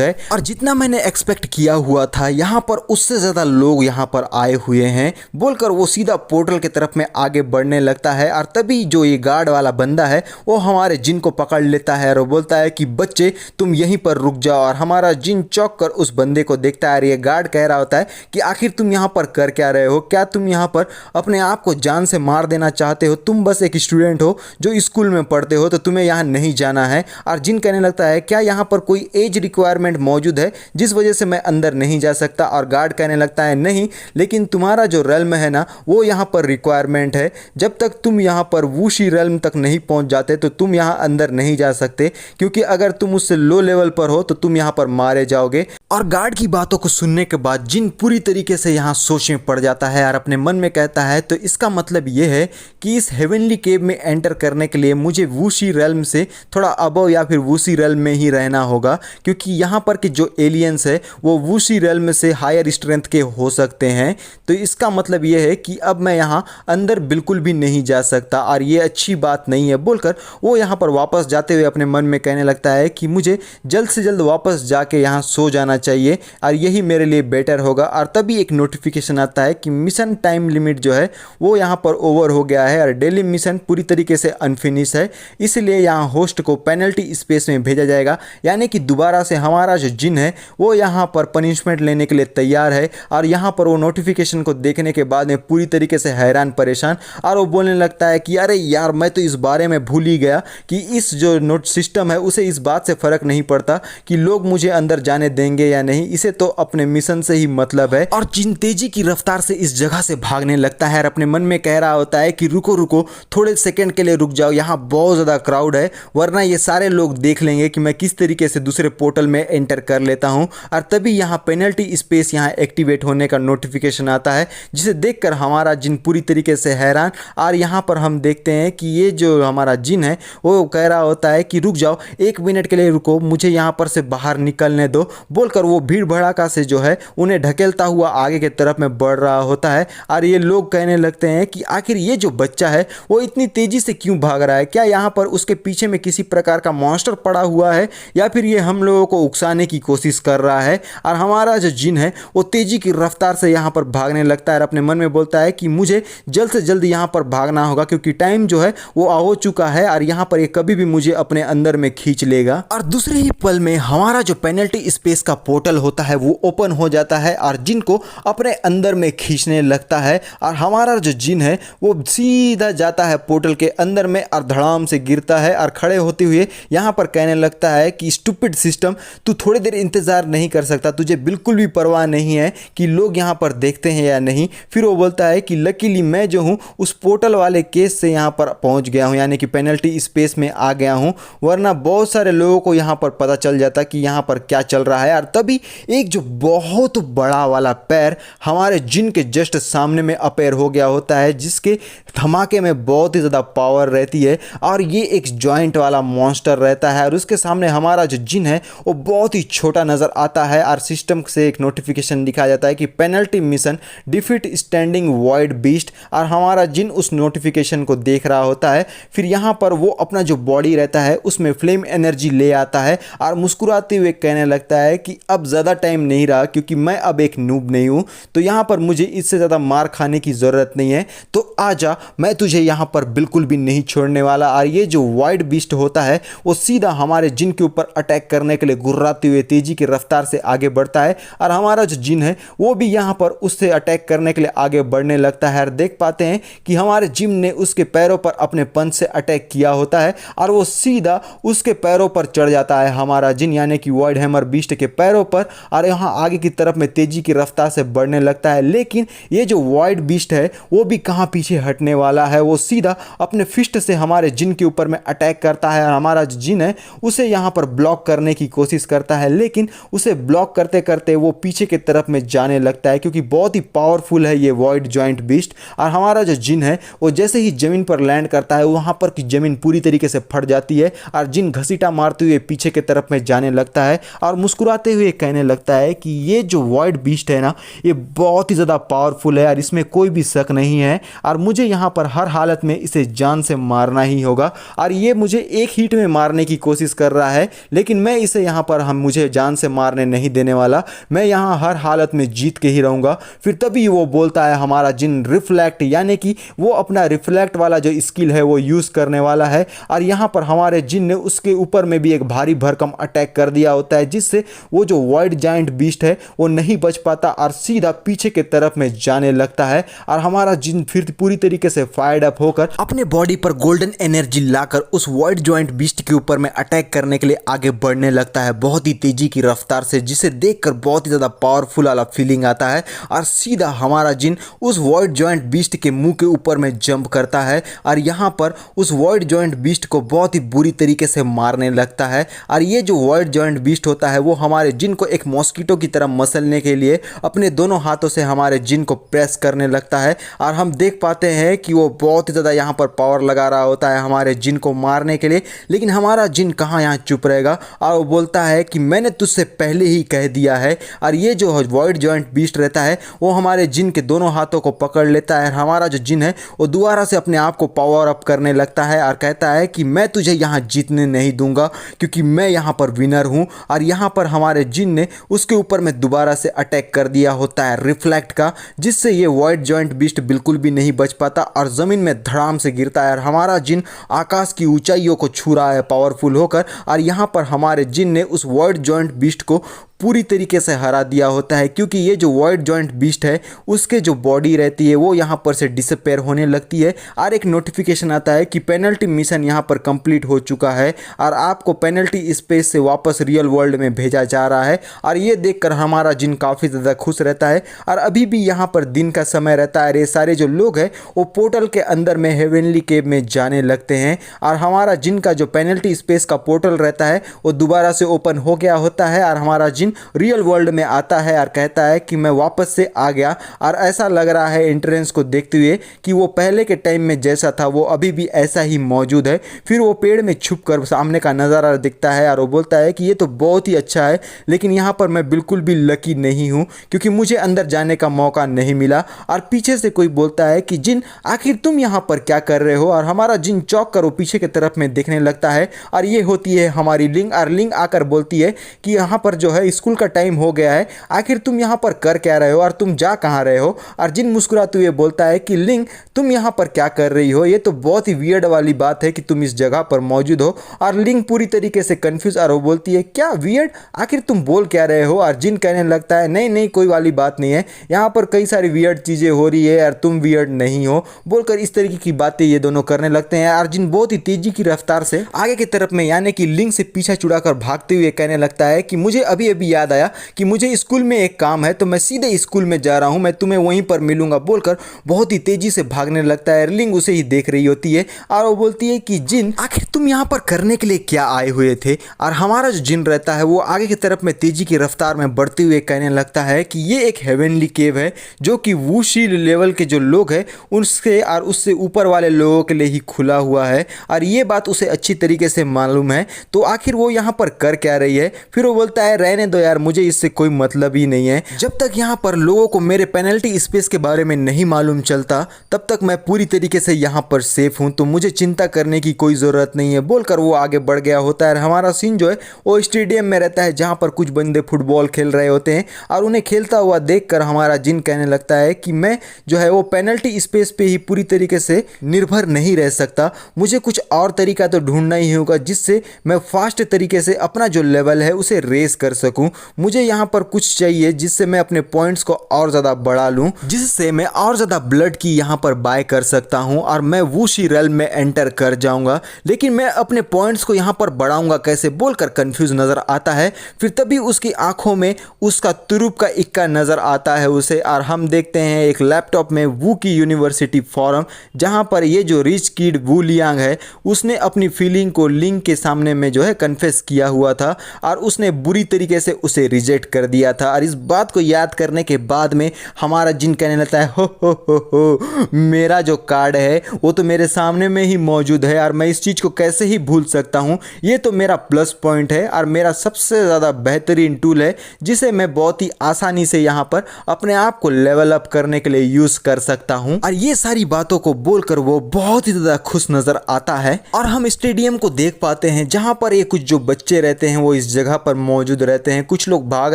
है और जितना मैंने एक्सपेक्ट किया हुआ था यहाँ पर उससे ज़्यादा लोग यहाँ पर आए हुए हैं बोलकर वो सीधा पोर्टल की तरफ में आगे बढ़ने लगता है। और तभी जो ये गार्ड वाला बंदा है वो हमारे जिन को पकड़ लेता है और वो बोलता है कि बच्चे तुम यहीं पर रुक जाओ। और हमारा जिन चौंक कर उस बंदे को देखता है और ये गार्ड कह रहा होता है कि आखिर तुम यहाँ पर कर क्या रहे हो, क्या तुम यहाँ पर अपने आप को जान से मार देना चाहते हो, तुम बस एक स्टूडेंट हो जो स्कूल में पढ़ते हो, तो तुम्हें यहाँ नहीं जाना है। और जिन कहने लगता है क्या यहाँ पर कोई एज रिक्वायरमेंट मौजूद है जिस वजह से मैं अंदर नहीं जा सकता। और गार्ड कहने लगता है नहीं, लेकिन तुम्हारा जो रेल्म है ना वो यहाँ पर रिक्वायरमेंट है, जब तक तुम यहाँ पर वूशी रेल्म तक नहीं पहुँच जाते तो तुम यहाँ अंदर नहीं जा सकते, क्योंकि अगर तुम उससे लो लेवल पर हो तो तुम यहाँ पर मारे जाओगे। और गार्ड की बातों को सुनने के बाद जिन पूरी तरीके से यहाँ सोच में पड़ जाता है और अपने मन में कहता है तो इसका मतलब ये है कि इस हेवनली केव में एंटर करने के लिए मुझे वूशी रेल्म से थोड़ा अबव या फिर वूशी रेल्म में ही रहना होगा, क्योंकि यहाँ पर के जो एलियंस है वो वूशी रेल्म से हायर स्ट्रेंथ के हो सकते हैं। तो इसका मतलब ये है कि अब मैं यहाँ अंदर बिल्कुल भी नहीं जा सकता और ये अच्छी बात नहीं है बोलकर वो यहाँ पर वापस जाते हुए अपने मन में कहने लगता है कि मुझे जल्द से जल्द वापस जाके यहाँ सो जाना चाहिए और यही मेरे लिए बेटर होगा। और तभी एक नोटिफिकेशन आता है कि मिशन टाइम लिमिट जो है वो यहाँ पर ओवर हो गया है और डेली मिशन पूरी तरीके से अनफिनिश है, इसलिए यहाँ होस्ट को पेनल्टी स्पेस में भेजा जाएगा, यानी कि दोबारा से हमारा जो जिन है वो यहाँ पर पनिशमेंट लेने के लिए तैयार है। और यहाँ पर वो नोटिफिकेशन को देखने के बाद में पूरी तरीके से हैरान परेशान और वो बोलने लगता है कि अरे यार मैं तो इस बारे में भूल ही गया कि इस जो नोट सिस्टम है उसे इस बात से फ़र्क नहीं पड़ता कि लोग मुझे अंदर जाने देंगे या नहीं, इसे तो अपने मिशन से ही मतलब है। और जिन तेजी की रफ्तार से इस जगह से भागने लगता है और अपने मन में कह रहा होता है कि रुको रुको थोड़े सेकंड के लिए रुक जाओ, यहाँ बहुत ज़्यादा क्राउड है वरना ये सारे लोग देख लेंगे कि मैं किस तरीके से दूसरे पोर्टल में एंटर कर लेता हूँ। और तभी यहाँ पेनल्टी स्पेस यहाँ एक्टिवेट होने का नोटिफिकेशन आता है, जिसे देखकर हमारा जिन पूरी तरीके से हैरान। और यहाँ पर हम देखते हैं कि ये जो हमारा जिन है वो कह रहा होता है कि रुक जाओ 1 मिनट के लिए रुको, मुझे यहाँ पर से बाहर निकलने दो बोलकर वो भीड़ भड़ाका से जो है उन्हें ढकेलता हुआ आगे की तरफ में बढ़ रहा होता है। और ये लोग कहने लगते हैं कि आखिर ये जो बच्चा है वो इतनी तेजी से क्यों भाग रहा है, क्या यहाँ पर उसके पीछे में किसी प्रकार का मॉन्स्टर पड़ा हुआ है या फिर ये हम लोगों को उकसाने की कोशिश कर रहा है। और हमारा जो जिन है वो तेजी की रफ्तार से यहाँ पर भागने लगता है और अपने मन में बोलता है कि मुझे जल्द से जल्द यहाँ पर भागना होगा, क्योंकि टाइम जो है वो हो चुका है और यहाँ पर ये कभी भी मुझे अपने अंदर में खींच लेगा। और दूसरे ही पल में हमारा जो पेनल्टी स्पेस का पोर्टल होता है वो ओपन हो जाता है और जिन को अपने अंदर में खींचने लगता है। और हमारा जो जिन है वो सीधा जाता है पोर्टल के अंदर में और धड़ाम से गिरता है और खड़े होते हुए यहाँ पर कहने लगता है कि स्टूपिड सिस्टम, तू थोड़ी देर इंतज़ार नहीं कर सकता, तुझे बिल्कुल भी परवाह नहीं है कि लोग यहाँ पर देखते हैं या नहीं। फिर वो बोलता है कि लकीली मैं जो हूँ उस पोर्टल वाले केस से यहाँ पर पहुँच गया हूँ, यानी कि पेनल्टी स्पेस में आ गया हूँ, वरना बहुत सारे लोगों को यहाँ पर पता चल जाता कि यहाँ पर क्या चल रहा है। और तभी एक जो बहुत बड़ा वाला पैर हमारे जिन के जस्ट सामने में अपेयर हो गया होता है, जिसके धमाके में बहुत ही ज़्यादा पावर रहती है और ये एक जॉइंट वाला मॉन्स्टर रहता है। और उसके सामने हमारा जो जिन है वो बहुत ही छोटा नज़र आता है और सिस्टम से एक नोटिफिकेशन दिखाया जाता है कि penalty mission defeat standing void beast. और हमारा जिन उस नोटिफिकेशन को देख रहा होता है, फिर यहाँ पर वो अपना जो बॉडी रहता है उसमें फ्लेम एनर्जी ले आता है और मुस्कुराते हुए कहने लगता है कि अब ज़्यादा टाइम नहीं रहा, क्योंकि मैं अब एक नूब नहीं हूँ, तो यहाँ पर मुझे इससे ज़्यादा मार खाने की ज़रूरत नहीं है, तो आजा, मैं तुझे यहाँ पर बिल्कुल भी नहीं छोड़ने वाला। और ये जो वाइड बीस्ट होता है वो सीधा हमारे जिन के ऊपर अटैक करने के लिए गुर्राते हुए तेजी की रफ्तार से आगे बढ़ता है और हमारा जो जिन है वो भी यहाँ पर उससे अटैक करने के लिए आगे बढ़ने लगता है। और देख पाते हैं कि हमारे जिन ने उसके पैरों पर अपने पंच से अटैक किया होता है और वो सीधा उसके पैरों पर चढ़ जाता है हमारा जिन, यानी कि वाइड हैमर बीस्ट के पैरों पत्थरों पर और यहाँ आगे की तरफ में तेजी की रफ्तार से बढ़ने लगता है। लेकिन ये जो वाइड बीस्ट है वो भी कहाँ पीछे हटने वाला है, वो सीधा अपने फिस्ट से हमारे जिन के ऊपर में अटैक करता है और हमारा जो जिन है उसे यहाँ पर ब्लॉक करने की कोशिश करता है। लेकिन उसे ब्लॉक करते करते वो पीछे की तरफ में जाने लगता है, क्योंकि बहुत ही पावरफुल है ये वॉइड जॉइंट बीस्ट। और हमारा जो जिन है वो जैसे ही ज़मीन पर लैंड करता है वहाँ पर की ज़मीन पूरी तरीके से फट जाती है और जिन घसीटा मारते हुए पीछे की तरफ में जाने लगता है और मुस्कुराते हुए कहने लगता है कि ये जो वॉइड बीस्ट है ना, ये बहुत ही ज़्यादा पावरफुल है और इसमें कोई भी शक नहीं है और मुझे यहाँ पर हर हालत में इसे जान से मारना ही होगा। और ये मुझे एक हीट में मारने की कोशिश कर रहा है, लेकिन मैं इसे यहाँ पर मुझे जान से मारने नहीं देने वाला। मैं यहाँ हर हालत में जीत के ही रहूँगा। फिर तभी वो बोलता है हमारा जिन रिफ्लेक्ट, यानी कि वो अपना रिफ्लेक्ट वाला जो स्किल है वो यूज़ करने वाला है। और यहाँ पर हमारे जिन ने उसके ऊपर में भी एक भारी भरकम अटैक कर दिया होता है, जिससे वो जो वाइड जाइंट बीस्ट है वो नहीं बच पाता और सीधा पीछे की तरफ में जाने लगता है। और हमारा जिन फिर पूरी तरीके से फायर्ड अप होकर अपने बॉडी पर गोल्डन एनर्जी लाकर उस वाइड जॉइंट बीस्ट के ऊपर में अटैक करने के लिए आगे बढ़ने लगता है बहुत ही तेजी की रफ्तार से, जिसे देखकर बहुत ही ज़्यादा पावरफुल वाला फीलिंग आता है। और सीधा हमारा जिन उस वाइड जॉइंट बीस्ट के मुंह के ऊपर में जंप करता है और यहाँ पर उस वाइड जॉइंट बीस्ट को बहुत ही बुरी तरीके से मारने लगता है। और ये जो वाइड जॉइंट बीस्ट होता है वो हमारे जिन को एक मॉस्किटो की तरह मसलने के लिए अपने दोनों हाथों से हमारे जिन को प्रेस करने लगता है। और हम देख पाते हैं कि वो बहुत ही ज़्यादा यहाँ पर पावर लगा रहा होता है हमारे जिन को मारने के लिए, लेकिन हमारा जिन कहाँ यहाँ चुप रहेगा और वो बोलता है कि मैंने तुझसे पहले ही कह दिया है। और ये जो वाइड जॉइंट बीस्ट रहता है वो हमारे जिन के दोनों हाथों को पकड़ लेता है। हमारा जो जिन है वो दोबारा से अपने आप को पावर अप करने लगता है और कहता है कि मैं तुझे यहाँ जीतने नहीं दूंगा, क्योंकि मैं यहाँ पर विनर हूँ। और यहाँ पर हमारे जिन ने उसके ऊपर में दोबारा से अटैक कर दिया होता है रिफ्लेक्ट का, जिससे ये वाइड जॉइंट बीस्ट बिल्कुल भी नहीं बच पाता और ज़मीन में धड़ाम से गिरता है। और हमारा जिन आकाश की ऊंचाइयों को छू रहा है पावरफुल होकर। और यहाँ पर हमारे जिन ने उस वाइड जॉइंट बीस्ट को पूरी तरीके से हरा दिया होता है, क्योंकि ये जो वाइड जॉइंट बीस्ट है उसके जो बॉडी रहती है वो यहाँ पर से डिसअपेयर होने लगती है और एक नोटिफिकेशन आता है कि पेनल्टी मिशन यहाँ पर कंप्लीट हो चुका है और आपको पेनल्टी स्पेस से वापस रियल वर्ल्ड में भेजा जा रहा है। और ये देखकर हमारा जिन काफ़ी ज़्यादा खुश रहता है। और अभी भी यहाँ पर दिन का समय रहता है। ये सारे जो लोग हैं वो पोर्टल के अंदर में हेवनली केव में जाने लगते हैं और हमारा जिन का जो पेनल्टी स्पेस का पोर्टल रहता है वो दोबारा से ओपन हो गया होता है और हमारा जिन रियल वर्ल्ड में आता है और कहता है कि मैं वापस से आ गया। और ऐसा लग रहा है एंट्रेंस को देखते हुए कि वो पहले के टाइम में जैसा था वो अभी भी ऐसा ही मौजूद है। फिर वो पेड़ में छुप कर सामने का नज़ारा दिखता है और वो बोलता है कि ये तो बहुत ही अच्छा है, लेकिन यहाँ पर मैं बिल्कुल भी लकी नहीं हूँ क्योंकि मुझे अंदर जाने का मौका नहीं मिला। और पीछे से कोई बोलता है कि जिन आखिर तुम यहाँ पर क्या कर रहे हो। और हमारा जिन चौंक कर वो पीछे की तरफ में देखने लगता है और ये होती है हमारी लिंग। और लिंग आकर बोलती है कि यहाँ पर जो है स्कूल का टाइम हो गया है, आखिर तुम यहाँ पर कर क्या रहे हो और तुम जा कहाँ रहे हो। और जिन मुस्कुराते हुए बोलता है कि लिंग तुम यहाँ पर क्या कर रही हो, ये तो बहुत ही वियर्ड वाली बात है कि तुम इस जगह पर मौजूद हो। और लिंग पूरी तरीके से कंफ्यूज और वो बोलती है क्या वियर्ड, आखिर तुम बोल क्या रहे हो। और जिन कहने लगता है नहीं नहीं कोई वाली बात नहीं है, यहाँ पर कई सारी वियर्ड चीज़ें हो रही है और तुम वियर्ड नहीं हो, बोलकर इस तरीके की बातें ये दोनों करने लगते हैं। और जिन बहुत ही तेजी की रफ्तार से आगे की तरफ में यानी कि लिंग से पीछा छुड़ाकर भागते हुए कहने लगता है कि मुझे अभी अभी याद आया कि मुझे स्कूल में एक काम है तो मैं सीधे स्कूल में जा रहा हूं, मैं तुम्हें वहीं पर मिलूंगा, बोलकर बहुत ही तेजी से भागने लगता है। लिंग उसे ही देख रही होती है और वो बोलती है कि जिन आखिर तुम यहाँ पर करने के लिए क्या आए हुए थे। और हमारा जो जिन रहता है वो आगे की तरफ में तेजी की रफ्तार में बढ़ते हुए कहने लगता है कि ये एक हेवनली केव है जो कि वूशी लेवल के जो लोग हैं उसके और उससे ऊपर वाले लोगों के लिए ही खुला हुआ है। और ये बात उसे अच्छी तरीके से मालूम है, तो आखिर वो यहाँ पर कर क्या रही है। फिर वो बोलता है रहने दो यार, मुझे इससे कोई मतलब ही नहीं है, जब तक यहाँ पर लोगों को मेरे पेनल्टी स्पेस के बारे में नहीं मालूम चलता तब तक मैं पूरी तरीके से यहाँ पर सेफ हूँ, तो मुझे चिंता करने की कोई ज़रूरत नहीं है, बोलकर वो आगे बढ़ गया होता है। हमारा सीन जो है वो स्टेडियम में रहता है जहाँ पर कुछ बंदे फुटबॉल खेल रहे होते हैं और उन्हें खेलता हुआ देखकर हमारा जिन कहने लगता है कि मैं जो है वो पेनल्टी स्पेस पे ही पूरी तरीके से निर्भर नहीं रह सकता, मुझे कुछ और तरीका तो ढूंढना ही होगा जिससे मैं फास्ट तरीके से अपना जो लेवल है उसे रेस कर सकूँ। सकूं। मुझे यहाँ पर कुछ चाहिए जिससे मैं अपने पॉइंट्स को और ज़्यादा बढ़ा लूँ, जिससे मैं और ज़्यादा ब्लड की यहाँ पर बाय कर सकता हूँ और मैं वूशी रेल्म में एंटर कर जाऊँगा। लेकिन मैं अपने पॉइंट्स को यहाँ पर बढ़ाऊँगा कैसे बोलकर कंफ्यूज नज़र आता है। फिर तभी उसकी आंखों में उसका तुरुप का इक्का नज़र आता है उसे, और हम देखते हैं एक लैपटॉप में वू की यूनिवर्सिटी फॉरम, जहाँ पर ये जो रिच किड वू लियांग है उसने अपनी फीलिंग को लिंग के सामने में जो है कन्फेस किया हुआ था और उसने बुरी तरीके से उसे रिजेक्ट कर दिया था। और इस बात को याद करने के बाद में हमारा जिन कहने लगता है हो मेरा जो कार्ड है वो तो मेरे सामने में ही मौजूद है और मैं इस चीज़ को कैसे ही भूल सकता हूँ। ये तो मेरा प्लस पॉइंट है और मेरा सबसे ज़्यादा बेहतरीन टूल है जिसे मैं बहुत ही आसानी से यहाँ पर अपने आप को लेवल अप करने के लिए यूज़ कर सकता हूँ। और ये सारी बातों को बोलकर वो बहुत ही ज़्यादा खुश नज़र आता है और हम स्टेडियम को देख पाते हैं जहाँ पर ये कुछ जो बच्चे रहते हैं वो इस जगह पर मौजूद रहते हैं। कुछ लोग भाग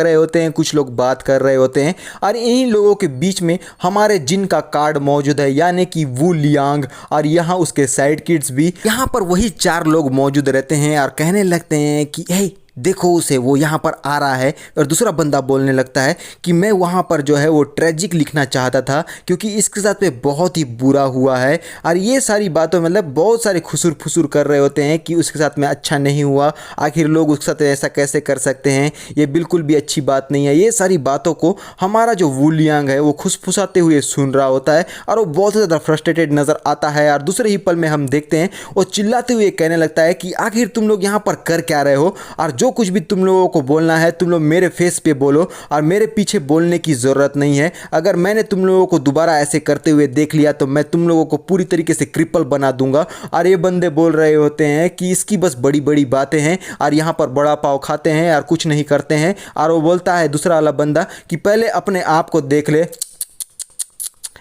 रहे होते हैं, कुछ लोग बात कर रहे होते हैं और इन्हीं लोगों के बीच में हमारे जिन का कार्ड मौजूद है यानी कि वू लियांग, और यहाँ उसके साइड किड्स भी। यहाँ पर वही 4 लोग मौजूद रहते हैं और कहने लगते हैं कि हे देखो उसे, वो यहाँ पर आ रहा है। और दूसरा बंदा बोलने लगता है कि मैं वहाँ पर जो है वो ट्रेजिक लिखना चाहता था क्योंकि इसके साथ में बहुत ही बुरा हुआ है। और ये सारी बातों मतलब बहुत सारे खुसुर फुसुर कर रहे होते हैं कि उसके साथ में अच्छा नहीं हुआ, आखिर लोग उसके साथ ऐसा कैसे कर सकते हैं, ये बिल्कुल भी अच्छी बात नहीं है। ये सारी बातों को हमारा जो वू लियांग है वो खुसफुसाते हुए सुन रहा होता है और वो बहुत ही ज़्यादा फ्रस्ट्रेटेड नज़र आता है। और दूसरे ही पल में हम देखते हैं वो चिल्लाते हुए कहने लगता है कि आखिर तुम लोग यहाँ पर कर क्या रहे हो, और जो कुछ भी तुम लोगों को बोलना है तुम लोग मेरे फेस पे बोलो और मेरे पीछे बोलने की ज़रूरत नहीं है। अगर मैंने तुम लोगों को दोबारा ऐसे करते हुए देख लिया तो मैं तुम लोगों को पूरी तरीके से क्रिपल बना दूंगा। और ये बंदे बोल रहे होते हैं कि इसकी बस बड़ी बड़ी बातें हैं और यहाँ पर बड़ा पाव खाते हैं और कुछ नहीं करते हैं। और वो बोलता है दूसरा वाला बंदा कि पहले अपने आप को देख ले,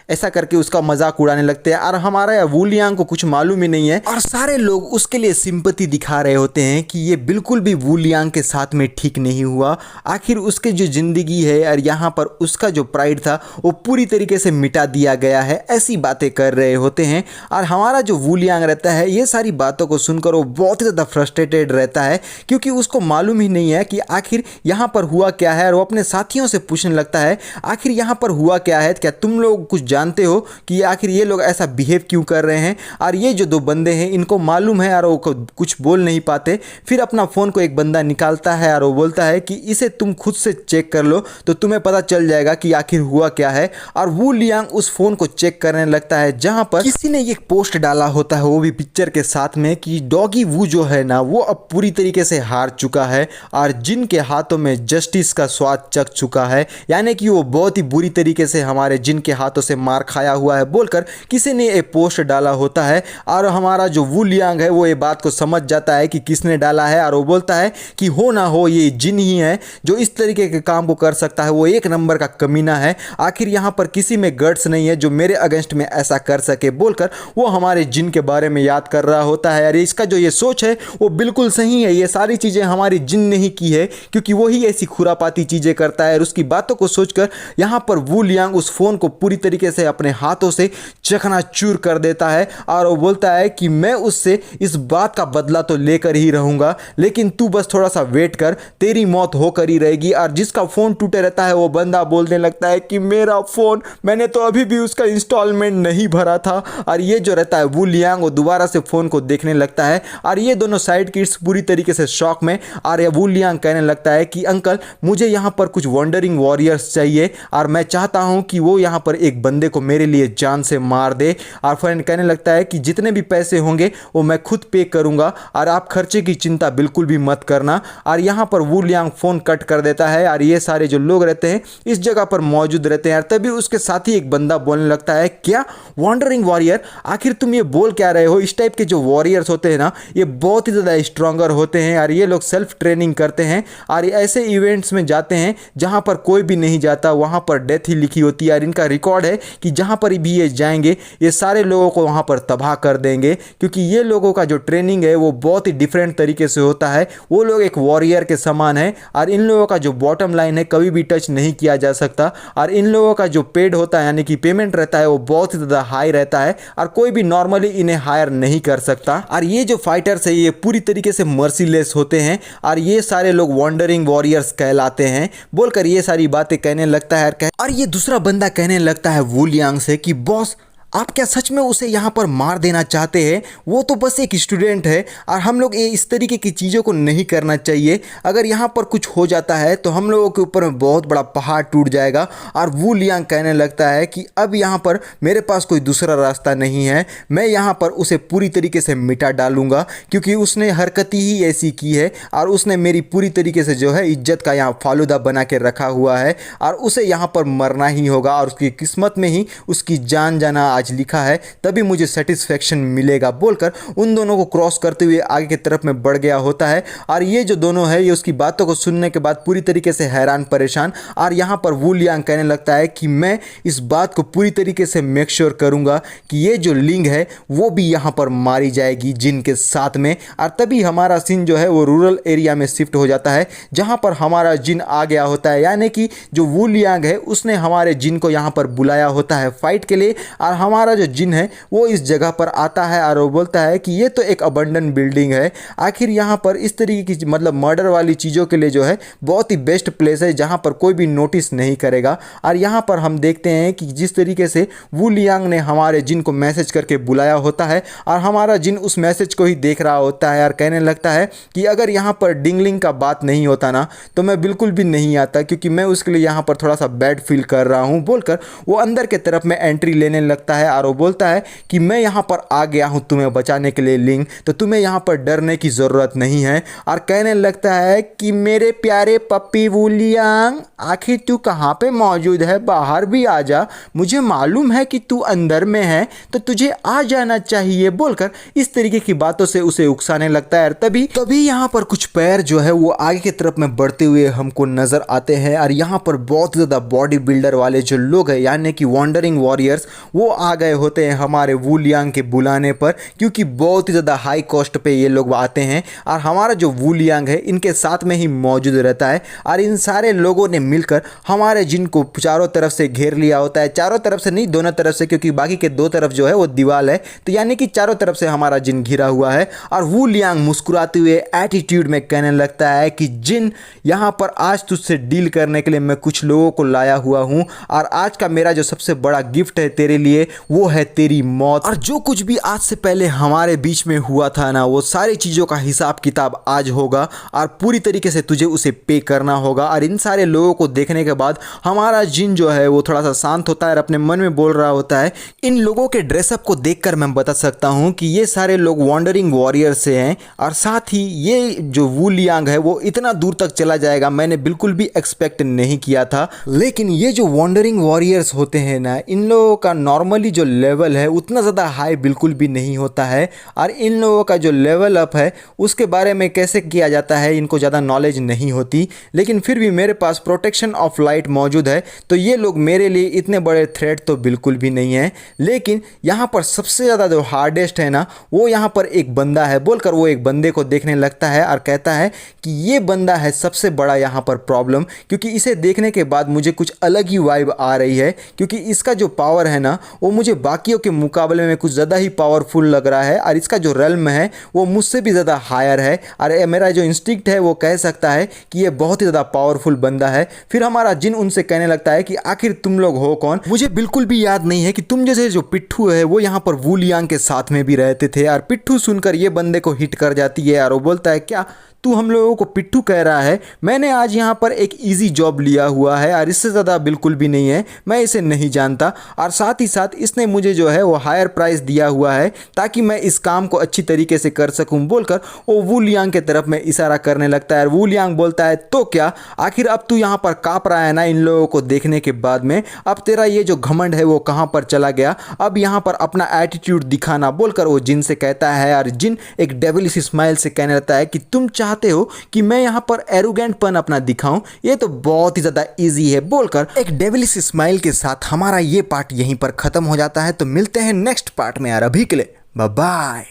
ऐसा करके उसका मजाक उड़ाने लगते हैं। और हमारा वू लियांग को कुछ मालूम ही नहीं है और सारे लोग उसके लिए सिंपैथी दिखा रहे होते हैं कि ये बिल्कुल भी वू लियांग के साथ में ठीक नहीं हुआ। आखिर उसकी जो ज़िंदगी है और यहाँ पर उसका जो प्राइड था वो पूरी तरीके से मिटा दिया गया है, ऐसी बातें कर रहे होते हैं। और हमारा जो वू लियांग रहता है ये सारी बातों को सुनकर वो बहुत ही ज़्यादा फ्रस्ट्रेटेड रहता है क्योंकि उसको मालूम ही नहीं है कि आखिर यहाँ पर हुआ क्या है। और वो अपने साथियों से पूछने लगता है आखिर यहाँ पर हुआ क्या है, क्या तुम लोग कुछ जानते हो कि आखिर ये लोग ऐसा बिहेव क्यों कर रहे हैं। और ये जो 2 बंदे हैं इनको मालूम है और वो कुछ बोल नहीं पाते। फिर अपना फ़ोन को एक बंदा निकालता है और वो बोलता है कि इसे तुम खुद से चेक कर लो तो तुम्हें पता चल जाएगा कि आखिर हुआ क्या है। और वू लियांग उस फ़ोन को चेक करने लगता है जहां पर किसी ने एक पोस्ट डाला होता है, वो भी पिक्चर के साथ में, कि डॉगी वू जो है ना वो अब पूरी तरीके से हार चुका है और जिन के हाथों में जस्टिस का स्वाद चख चुका है, यानी कि वो बहुत ही बुरी तरीके से हमारे जिन के हाथों से मार खाया हुआ है बोलकर किसी ने एक पोस्ट डाला होता है। और हमारा जो वू लियांग है वो ये बात को समझ जाता है कि किसने डाला है और वो बोलता है कि हो ना हो ये जिन ही है जो इस तरीके के काम को कर सकता है, वो 1 नंबर का कमीना है। आखिर यहाँ पर किसी में गट्स नहीं है जो मेरे अगेंस्ट में ऐसा कर सके बोलकर वो हमारे जिन के बारे में याद कर रहा होता है। अरे इसका जो ये सोच है वो बिल्कुल सही है, ये सारी चीज़ें हमारी जिन ने ही की है क्योंकि वही ऐसी खुरापाती चीज़ें करता है। और उसकी बातों को सोचकर यहाँ पर वू लियांग उस फ़ोन को पूरी तरीके से अपने हाथों से चकनाचूर कर देता है और वो बोलता है कि मैं उससे इस बात का बदला तो लेकर ही रहूंगा, लेकिन तू बस थोड़ा सा वेट कर, तेरी मौत होकर ही रहेगी। और जिसका फ़ोन टूटे रहता है वो बंदा बोलने लगता है कि मेरा फ़ोन, मैंने तो अभी भी उसका इंस्टॉलमेंट नहीं भरा था। और ये जो रहता है वू लियांग वो दोबारा से फ़ोन को देखने लगता है और ये दोनों साइड किड्स पूरी तरीके से शॉक में। और ये वू लियांग कहने लगता है कि अंकल मुझे यहाँ पर कुछ वॉन्डरिंग वॉरियर्स चाहिए और मैं चाहता हूँ कि वो यहाँ पर एक बंदे को मेरे लिए जान से मार दे। और फ्रेंड कहने लगता है कि जितने भी पैसे होंगे वो मैं खुद पे करूंगा और आप खर्चे की चिंता बिल्कुल भी मत करना। और यहाँ पर वू लियांग फ़ोन कट कर देता है और ये सारे जो लोग रहते हैं इस जगह पर मौजूद रहते हैं। और तभी उसके साथ ही एक बंदा बोलने लगता है क्या वॉन्डरिंग वॉरियर, आखिर तुम ये बोल क्या रहे हो। इस टाइप के जो वॉरियर्स होते हैं ना ये बहुत ही ज़्यादा स्ट्रॉन्गर होते हैं और ये लोग सेल्फ ट्रेनिंग करते हैं और ऐसे इवेंट्स में जाते हैं जहाँ पर कोई भी नहीं जाता, वहाँ पर डेथ ही लिखी होती है। और इनका रिकॉर्ड है कि जहाँ पर भी ये जाएंगे ये सारे लोगों को वहाँ पर तबाह कर देंगे क्योंकि ये लोगों का जो ट्रेनिंग है वो बहुत ही डिफरेंट तरीके से होता है। वो लोग एक वॉरियर के समान है और इन लोगों का जो बॉटम लाइन है कभी भी टच नहीं किया जा सकता। और इन लोगों का जो पेड होता है यानी कि पेमेंट रहता है वो बहुत ही ज़्यादा हाई रहता है और कोई भी नॉर्मली इन्हें हायर नहीं कर सकता। और ये जो फाइटर्स है ये पूरी तरीके से मर्सीलेस होते हैं और ये सारे लोग वॉन्डरिंग वॉरियर्स कहलाते हैं बोलकर ये सारी बातें कहने लगता है। और ये दूसरा बंदा कहने लगता है वू लियांग से कि बॉस आप क्या सच में उसे यहाँ पर मार देना चाहते हैं? वो तो बस एक स्टूडेंट है और हम लोग ये इस तरीके की चीज़ों को नहीं करना चाहिए। अगर यहाँ पर कुछ हो जाता है तो हम लोगों के ऊपर में बहुत बड़ा पहाड़ टूट जाएगा। और वू लियांग कहने लगता है कि अब यहाँ पर मेरे पास कोई दूसरा रास्ता नहीं है, मैं यहाँ पर उसे पूरी तरीके से मिटा डालूंगा क्योंकि उसने हरकत ही ऐसी की है और उसने मेरी पूरी तरीके से जो है इज्जत का यहाँ फालूदा बना के रखा हुआ है और उसे यहाँ पर मरना ही होगा और उसकी किस्मत में ही उसकी जान जाना आज लिखा है, तभी मुझे सेटिस्फेक्शन मिलेगा बोलकर उन दोनों को क्रॉस करते हुए आगे की तरफ में बढ़ गया होता है। और ये जो दोनों है ये उसकी बातों को सुनने के बाद पूरी तरीके से हैरान परेशान। और यहाँ पर वू लियांग कहने लगता है कि मैं इस बात को पूरी तरीके से मेक श्योर करूंगा कि ये जो लिंग है वो भी यहाँ पर मारी जाएगी जिन के साथ में। और तभी हमारा सीन जो है वो रूरल एरिया में शिफ्ट हो जाता है जहाँ पर हमारा जिन आ गया होता है, यानी कि जो वू लियांग है उसने हमारे जिन को यहाँ पर बुलाया होता है फाइट के लिए। और हमारा जो जिन है वो इस जगह पर आता है और वो बोलता है कि ये तो एक अबंडन बिल्डिंग है, आखिर यहाँ पर इस तरीके की मतलब मर्डर वाली चीज़ों के लिए जो है बहुत ही बेस्ट प्लेस है जहाँ पर कोई भी नोटिस नहीं करेगा। और यहाँ पर हम देखते हैं कि जिस तरीके से वू लियांग ने हमारे जिन को मैसेज करके बुलाया होता है और हमारा जिन उस मैसेज को ही देख रहा होता है और कहने लगता है कि अगर यहाँ पर डिंगलिंग का बात नहीं होता ना तो मैं बिल्कुल भी नहीं आता क्योंकि मैं उसके लिए यहाँ पर थोड़ा सा बैड फील कर रहा हूँ बोलकर वो अंदर के तरफ में एंट्री लेने लगता है। और वो बोलता है कि मैं यहाँ पर आ गया हूँ तुम्हें बचाने के लिए लिंग, तो तुम्हें यहाँ पर डरने की ज़रूरत नहीं है। और कहने लगता है कि मेरे प्यारे पप्पी वू लियांग आखिर तू कहाँ पे मौजूद है, बाहर भी आ जा, मुझे मालूम है कि तू अंदर में है तो तुझे आ जाना चाहिए बोलकर इस तरीके की बातों से उसे उकसाने लगता है। तभी यहाँ पर कुछ पैर जो है वो आगे की तरफ में बढ़ते हुए हमको नज़र आते हैं और यहाँ पर बहुत ज़्यादा बॉडी बिल्डर वाले जो लोग हैं यानी कि वॉन्डरिंग वॉरियर्स वो आ गए होते हैं हमारे वू लियांग के बुलाने पर क्योंकि बहुत ही ज़्यादा हाई कॉस्ट पे ये लोग आते हैं। और हमारा जो वू लियांग है इनके साथ में ही मौजूद रहता है और इन सारे लोगों ने मिलकर हमारे जिन को चारों तरफ से घेर लिया होता है, चारों तरफ से नहीं दोनों तरफ से क्योंकि बाकी के दो तरफ जो है वो दीवार है, तो यानी कि चारों तरफ से हमारा जिन घिरा हुआ है। और वू लियांग मुस्कुराते हुए एटीट्यूड में कहने लगता है कि जिन यहाँ पर आज तुझसे डील करने के लिए मैं कुछ लोगों को लाया हुआ हूँ और आज का मेरा जो सबसे बड़ा गिफ्ट है तेरे लिए वो है तेरी मौत। और जो कुछ भी आज से पहले हमारे बीच में हुआ था ना वो सारी चीज़ों का हिसाब किताब आज होगा और पूरी तरीके से तुझे उसे पे करना होगा। और इन सारे लोगों को देखने के बाद हमारा जिन जो है वो थोड़ा सा शांत होता है और अपने मन में बोल रहा होता है, इन लोगों के ड्रेसअप को देखकर मैं बता सकता हूँ कि ये सारे लोग वॉन्डरिंग वॉरियर से हैं और साथ ही ये जो वू लियांग है वो इतना दूर तक चला जाएगा मैंने बिल्कुल भी एक्सपेक्ट नहीं किया था। लेकिन ये जो वॉन्डरिंग वॉरियर्स होते हैं ना इन लोगों का नॉर्मली जो लेवल है उतना ज़्यादा हाई बिल्कुल भी नहीं होता है और इन लोगों का जो लेवल अप है उसके बारे में कैसे किया जाता है इनको ज़्यादा नॉलेज नहीं होती। लेकिन फिर भी मेरे पास प्रोटेक्शन ऑफ लाइट मौजूद है तो ये लोग मेरे लिए इतने बड़े थ्रेट तो बिल्कुल भी नहीं है। लेकिन यहाँ पर सबसे ज़्यादा जो हार्डेस्ट है ना वो यहाँ पर एक बंदा है बोलकर वो एक बंदे को देखने लगता है और कहता है कि ये बंदा है सबसे बड़ा यहाँ पर प्रॉब्लम, क्योंकि इसे देखने के बाद मुझे कुछ अलग ही वाइब आ रही है क्योंकि इसका जो पावर है ना वो मुझे बाकियों के मुकाबले में कुछ ज़्यादा ही पावरफुल लग रहा है और इसका जो रेल्म है वो मुझसे भी ज़्यादा हायर है। और मेरा जो इंस्टिंक्ट है वो कह सकता है कि ये बहुत ही ज़्यादा पावरफुल बंदा है। फिर हमारा जिन उनसे कहने लगता है कि आखिर तुम लोग हो कौन, मुझे बिल्कुल भी याद नहीं है कि तुम जैसे जो पिट्ठू है वो यहाँ पर वू लियांग के साथ में भी रहते थे। और पिट्ठू सुनकर ये बंदे को हिट कर जाती है और वो बोलता है क्या तू हम लोगों को पिट्ठू कह रहा है, मैंने आज यहाँ पर एक इजी जॉब लिया हुआ है और इससे ज़्यादा बिल्कुल भी नहीं है, मैं इसे नहीं जानता और साथ ही साथ इसने मुझे जो है वो हायर प्राइस दिया हुआ है ताकि मैं इस काम को अच्छी तरीके से कर सकूं बोलकर वो वू लियांग के तरफ में इशारा करने लगता है। वू लियांग बोलता है तो क्या आखिर अब तू यहाँ पर काँप रहा है ना इन लोगों को देखने के बाद में, अब तेरा ये जो घमंड है वो कहाँ पर चला गया, अब यहाँ पर अपना एटीट्यूड दिखाना बोलकर वो जिन से कहता है। और जिन एक डेविलिश स्माइल से कहने लगता है कि तुम चाहते हो कि मैं यहाँ पर एरोगेंट पन अपना दिखाऊं, ये तो बहुत ही ज़्यादा इजी है बोलकर एक डेविलिश स्माइल के साथ हमारा ये पार्ट यहीं पर ख़त्म हो जाता है। तो मिलते हैं नेक्स्ट पार्ट में यार, अभी के लिए बाय बाय।